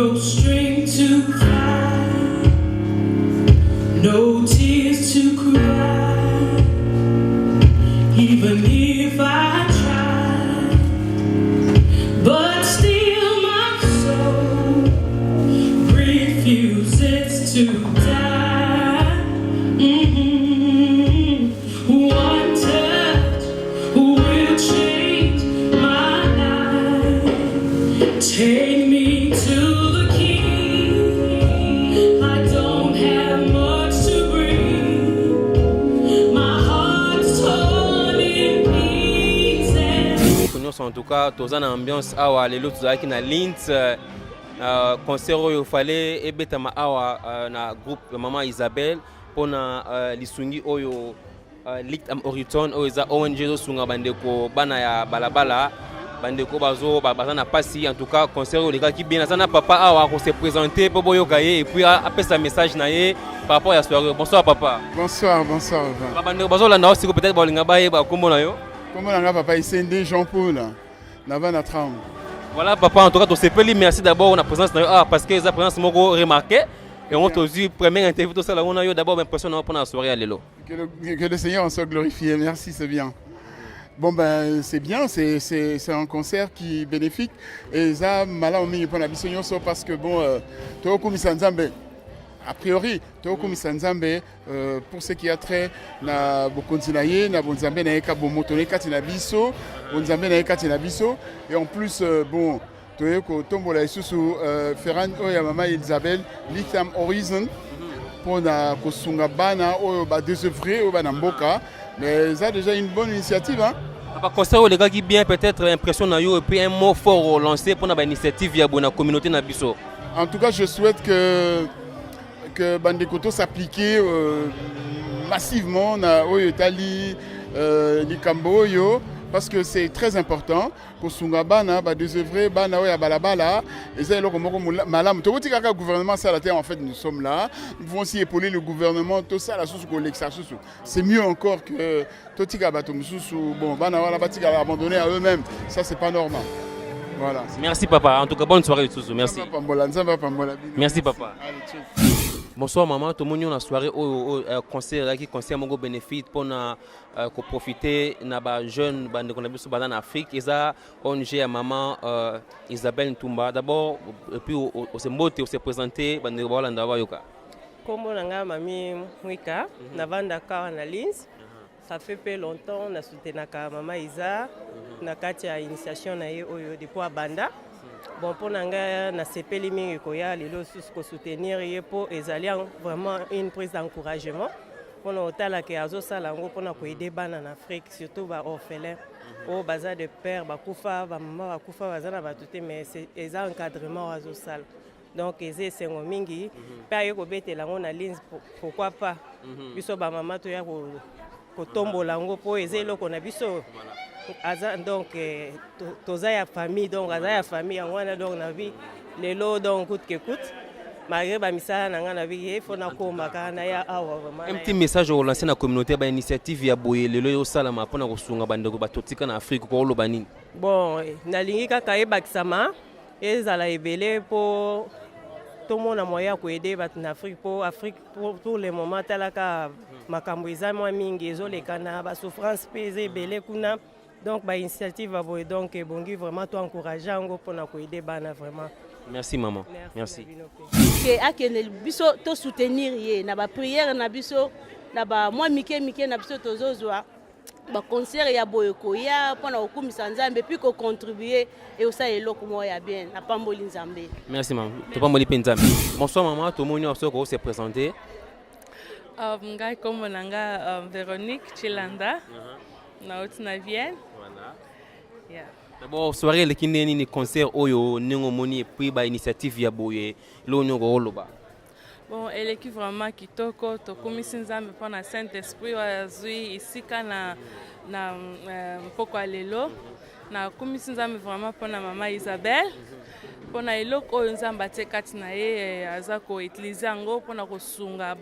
No string to cry, no tears to cry, even if I try, but still my soul refuses to die. One touch will change my life. Take me to the King. I don't have much to bring. My heart's torn in pieces. En tout cas, tous en ambiance awa lelo tuzaki na Linz concert oyo fallait ebetama awa na groupe Maman Isabelle pona lisungi oyo Licht am Horizon oyo za ONG zo sunga bandeko bana ya balabala bandeko bazo bazana pasi. En tout cas concert oyo lekaki bien sana papa awa ko se présenter po boyoka ye et puis après sa message na ye par rapport à soirée. Bonsoir papa. Bonsoir. Bandeko bazo la na aussi peut-être bolinga ba ye ba kombo na yo. Comment on a papa Isende Jean-Paul Nava na tram. Voilà papa, en tout cas tu sais merci d'abord la présence parce que la présence moko remarqué et on t'a dit première interview tout ça là on a eu d'abord l'impression pour la soirée à l'élo. Que le Seigneur en soit glorifié. Merci, c'est bien. Bon ben c'est bien, c'est un concert qui est bénéfique et ça malin on met pour la mission parce que bon toi comme Sanzambe a priori toi comme Sanzambe pour ce qui a trait na bokonzinaye na bonzambe na eka bomotone katina biso bonzambe na eka katina biso et en plus bon toi ko tombola isusu Ferran oya Maman Isabelle Licht am Horizon pour na kosunga bana oyo ba désœuvrer au bana mboka mais ça déjà une bonne initiative hein. Papa concert les gars qui bien peut-être impression na yo et puis un mot fort lancé pour na initiative ya bona communauté na biso. En tout cas je souhaite que Bandekoto s'appliquer massivement na oyo tali likambo yo parce que c'est très important pour sunga bana ba désœuvrer bana oya balabala et ça eloko moko malam to tika ka gouvernement ça la terre en fait nous sommes là nous pouvons aussi épauler le gouvernement tout ça la sous l'exercice c'est mieux encore que to tika bato mususu bon bana wala batika abandonner à eux-mêmes ça c'est pas normal. Voilà. Merci papa, en tout cas bonne soirée tous. Merci. Merci papa. Bonsoir maman, tout le monde a soirée au concert qui concert mon bénéfice pour profiter na ba jeune bande qu'on a vu en Afrique et ça ONG à Maman Isabelle Ntumba. D'abord puis au se s'est présenté bande voilà ndawa yoka. Comme nanga mami Mwika na vanda ka na Linz. Ça fait peu longtemps na soutenaka Maman Isa na kati ya initiation na ye oyo depuis banda. Bon pour nanga na sepeli mingi koya lelo sus ko soutenir ye po ezali vraiment une prise d'encouragement pour na otala ke azo sala ngo pour na ko aider bana en Afrique surtout ba orphelins au baza de père ba kufa ba maman ba kufa bazana ba tuté mais c'est eza encadrement azo sala donc eze sengo mingi pa ye ko betela ngo na Linz pourquoi pas biso ba maman to ya ko tombola ngo po eze loko na biso. Donc toza ya famille donc aza ya famille ngwana donc na vie lelo donc coûte que coûte malgré ba misala na ngana vie il faut na ko makana ya awa vraiment un petit message au lancer na communauté ba initiative ya boye lelo yo sala ma pona ko sunga bandeko batotika na Afrique ko lo banini bon na lingi kaka e bakisama ezala ebele po tout le monde a moyen ko aider bat na Afrique pour le moment talaka makambo eza moi mingi ezolekana ba souffrance pesé belé kuna. Donc, l'initiative va vous donc bongi vraiment toi encourager en pour nous aider bana vraiment. Merci maman. Merci. Que akene biso to soutenir ye na ba prière na biso na ba moi mike na biso tozozwa ba concert ya boyeko ya pour na okumisa nzambe puis ko contribuer et au ça eloko moya bien na pamboli nzambe. Merci maman. To pamboli nzambe. Bonsoir maman, tout le monde a se présenter. Ngai comme nanga Véronique Chilanda. Na otina Vienne. Voilà. Yeah. D'abord soirée le kineni ni concert oyo ningo moni puis ba initiative ya boye lo nyongo holoba. Bon elle est vraiment kitoko to komisi nzambe pona Saint-Esprit azui isika na poko lelo na komisi nzambe vraiment pona Maman Isabelle mpona eloko oyo nzambe atie kati na ye aza koutilize yango mpona kosunga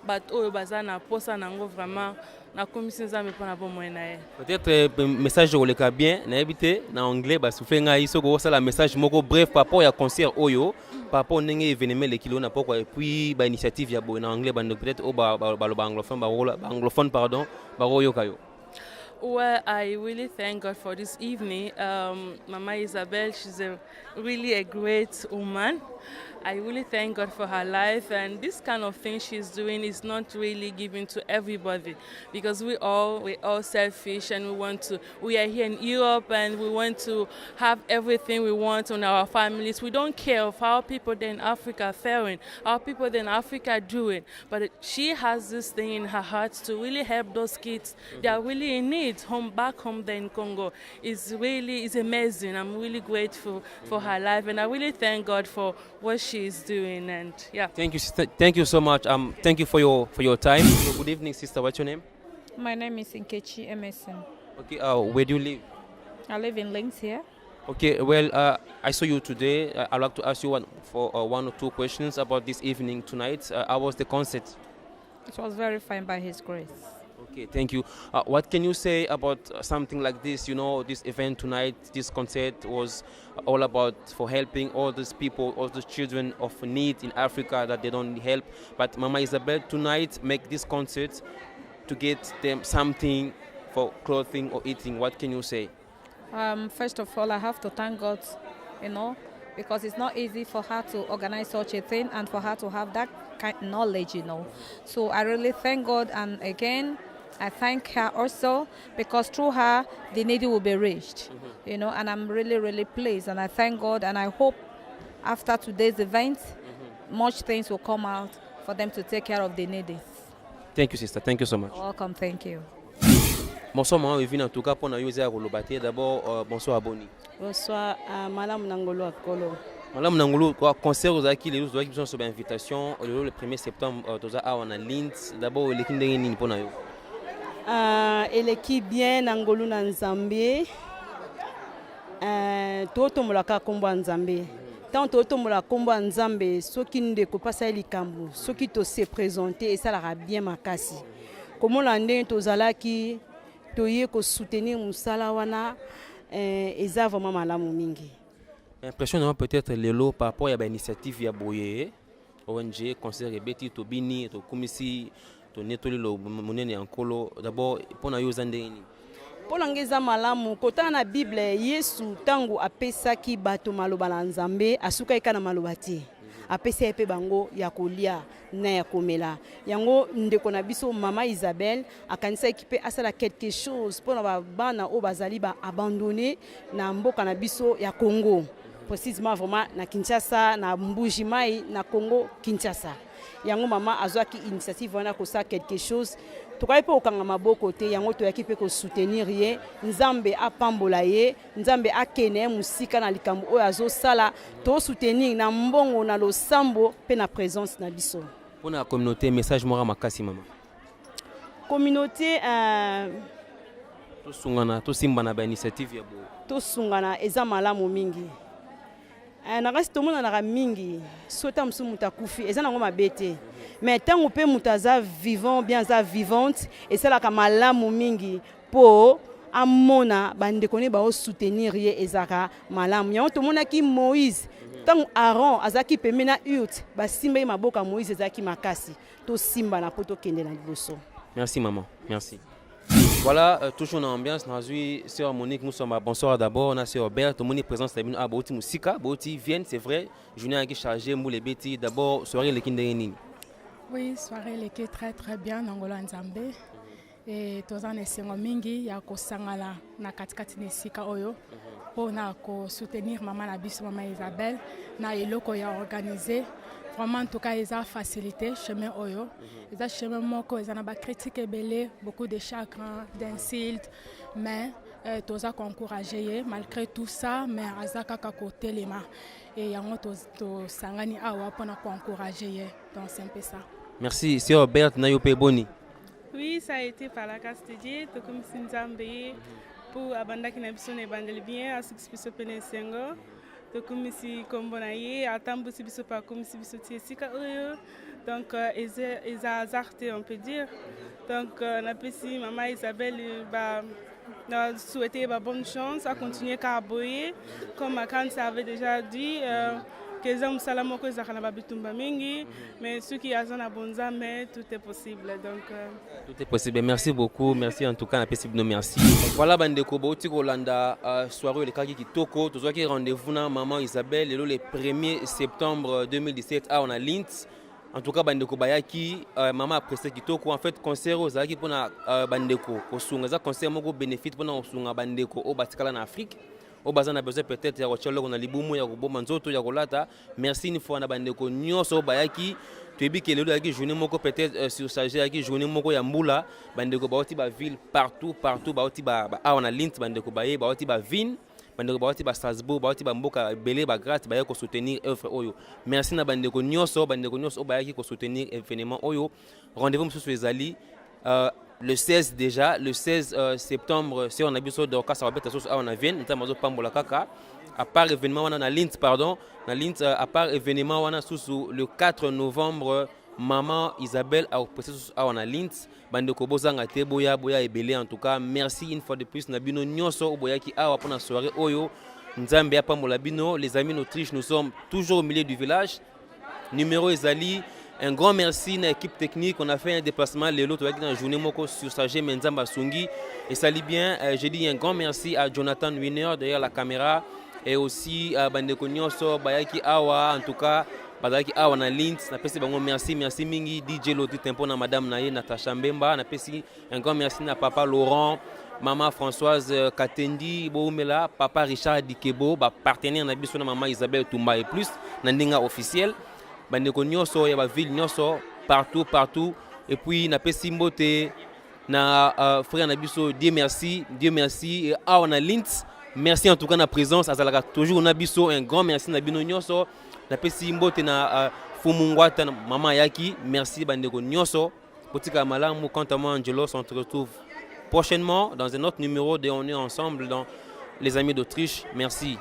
bato oyo baza na posa nango vraiment nakomisi nzambe mpona bomoi na ye. Peut-être message koleka bien nayebi te na anglais basouffle ngai soki okosala message moko bref par rapport ya concert oyo par rapport ndenge événement lekilo na pokwa et puis bainitiative ya boye na anglais bando peut-être oyo baloba anglophone pardon bakoyoka yo. Well, I really thank God for this evening. Mama Isabel, she's really a great woman. I really thank God for her life, and this kind of thing she's doing is not really given to everybody, because we're all selfish, and we are here in Europe and we want to have everything we want on our families. We don't care of how people there in Africa are faring, how people there in Africa are doing, but she has this thing in her heart to really help those kids. They are really in need. Back home there in Congo is amazing. I'm really grateful for her life, and I really thank God for what she is doing. And yeah, thank you, sister. Thank you so much. Thank you for your time. So good evening, sister. What's your name? My name is Nkechi Emerson. Okay. Where do you live? I live in Links here. Okay. Well, I saw you today. I'd like to ask you one or two questions about this evening tonight. How was the concert? It was very fine by His grace. Okay, thank you. What can you say about something like this? You know, this event tonight, this concert was all about for helping all these people, all those children of need in Africa that they don't need help. But Mama Isabel tonight make this concert to get them something for clothing or eating. What can you say? First of all, I have to thank God, because it's not easy for her to organize such a thing and for her to have that kind of knowledge, So I really thank God, and again, I thank her also, because through her, the needy will be reached, and I'm really, really pleased, and I thank God, and I hope after today's event, much things will come out for them to take care of the needy. Thank you, sister. Thank you so much. Welcome. Thank you. Bonsoir, maman. Evine, en tout cas, pour nous user à d'abord, bonsoir, Boni. Bonsoir à Madame Nangolo Akolo. Madame Nangolo, concert aux acquis, les autres qui sont sur invitation, le 1er septembre, tous à on a Linz. D'abord, les kindes ni pour nous. L'équipe bien Nangolo Nzambe. Toto mulaka kombo Nzambe. Tant toto mulaka kombo Nzambe, ceux qui ne découpent pas ça likambo, ceux qui te se présenter et ça la bien makasi. Comment l'année tozala qui toye ko soutenir musala wana eza vraiment malamu mingi. Impressionnant peut-être les lots par rapport à l'initiative ya boye ONG concert ebeti to bini to kumisi to netoli lo monene ankolo d'abord pour na yo zandeni. Pour l'angeza malamu kota na Bible Yesu tangu apesaki bato maloba na Nzambe asuka ikana malobati. Apesa epe bango ya kolia na ya komela yango ndeko na biso Mama Isabel akanisa ekipe asala quelque chose pour na bana o bazali ba abandonné na mboka na biso ya Congo, précisément vraiment na Kinshasa na Mbuji-Mayi na Congo Kinshasa. Yango mama azwaki initiative wana ko sa quelque chose tokai pe okanga maboko te yango to yakipe ko soutenir ye Nzambe apambola ye Nzambe akene musika na likambo oyo azo sala to soutenir na mbongo na losambo pe na présence na biso. Pour la communauté message mora makasi mama. Communauté to sungana to simba na ba initiative ya bo. To sungana eza malamu mingi. Na kasi to mona na mingi sota musu mutakufi eza nango mabete. Mais tant pe mutaza vivant bien za vivante et c'est la kamalamu mingi po amona bande kone ba soutenir ye ezaka malamu. Ya to mona ki Moïse tant Aaron azaki pemena ut ba simba ye maboka Moïse ezaki makasi to simba na poto kende na liboso. Merci maman, merci. Voilà, toujours dans l'ambiance, nous avons Sœur Monique, nous sommes à bonsoir d'abord, on a Sœur Bert, tout le monde est présent, c'est à Bauti Moussika, Bauti Vienne, c'est vrai, journée qui est chargée, moule bêtis, d'abord, soirée les Kinderini. Oui, soirée les qui très très bien, Nangola Nzambe, et tous en essayant mingi, ya ko sangala na katikati nesika oyo, pour na ko soutenir maman Nabis, maman Isabelle, na eloko ya organisé. Vraiment, en tout cas, ils ont facilité le chemin Oyo. Ils ont chemin Moko, ils ont des critiques belées, beaucoup de chagrin, d'insultes. Mais ils ont encouragé, malgré tout ça, mais ils ont côté les mains. Et ils ont sangani awa pour encourager. Donc c'est un peu ça. Merci, Sœur Berthe Nayope Boni. oui, ça a été par la casse de Dieu, tout comme Sinzambe, pour Abanda qui n'a pas besoin de bien, à ce que je puisse Sengo. tokumisi kombo na ye atambusi biso pakomisi biso ti esika oyo donc eza hasard te on peut dire donc napesi mama Isabelle na souhaiter bonne chance à continuer à aboyer comme Makansi avait déjà dit keza musala moko ezaka na babitumba mingi mais ceux qui aza na bonzambe tout est possible donc tout est possible. Merci beaucoup, merci en tout cas na pesi bino merci. Voilà bandeko bauti kolanda soirée le kaki kitoko tozwaki rendez-vous na maman Isabelle le 1er septembre 2017 on a Linz. En tout cas bandeko bayaki maman après kitoko en fait concert ozaki pona bandeko kosunga za concert moko bénéfice pona kosunga bandeko o batikala na Afrique. Au bazan a besoin peut-être ya kochalo na libumu ya koboma nzoto ya kolata. Merci une fois na bandeko nyonso bayaki toyebi ke lelo yaki journée moko peut-être sur chargé yaki journée moko ya mbula bandeko baoti ba ville partout baoti ba on a Linz bandeko baye baoti ba Vin bandeko baoti ba Strasbourg baoti ba mboka belé ba grâce baye ko soutenir œuvre oyo. Merci na bandeko nyonso bayaki ko soutenir événement oyo. Rendez-vous monsieur ezali le 16 déjà, le 16 septembre, si on a besoin de ça va être on a Vienne, à part événement on a Linz pardon, à part événement on a sous le 4 novembre maman Isabelle a processus on a Linz bandeko bozanga te boya ebele en tout cas merci une fois de plus na bino nyonso boya ki awa pour la soirée oyo nzambe apambola bino les amis d'Autriche nous sommes toujours au milieu du village numéro ezali. Un grand merci à l'équipe technique. On a fait un déplacement l'autre dans la journée moko sur Sagé Menzamba Sungi. Et ça lit bien. Je dis un grand merci à Jonathan Wiener derrière la caméra. Et aussi à Bandeko Nyonso, Bayaki Awa, en tout cas, Bayaki Awa na Linz. Merci Mingi, DJ Loti Tempo na Madame Naye, Natacha Mbemba. Un grand merci à Papa Laurent, Maman Françoise Katendi, Boumela, Papa Richard Dikebo, partenaire na biso na Maman Isabelle Toumba et plus, Nandinga officiel. Bandeko nyonso ya ba ville nyonso partout et puis na pesi mbote na frère na biso Dieu merci et on a Linz merci en tout cas na présence azalaka toujours na biso un grand merci na bino nyonso na pesi mbote na Fumungwata maman yaki merci bandeko nyonso botika malamu quant à moi Angelo on se retrouve prochainement dans un autre numéro de On est ensemble dans les amis d'Autriche merci.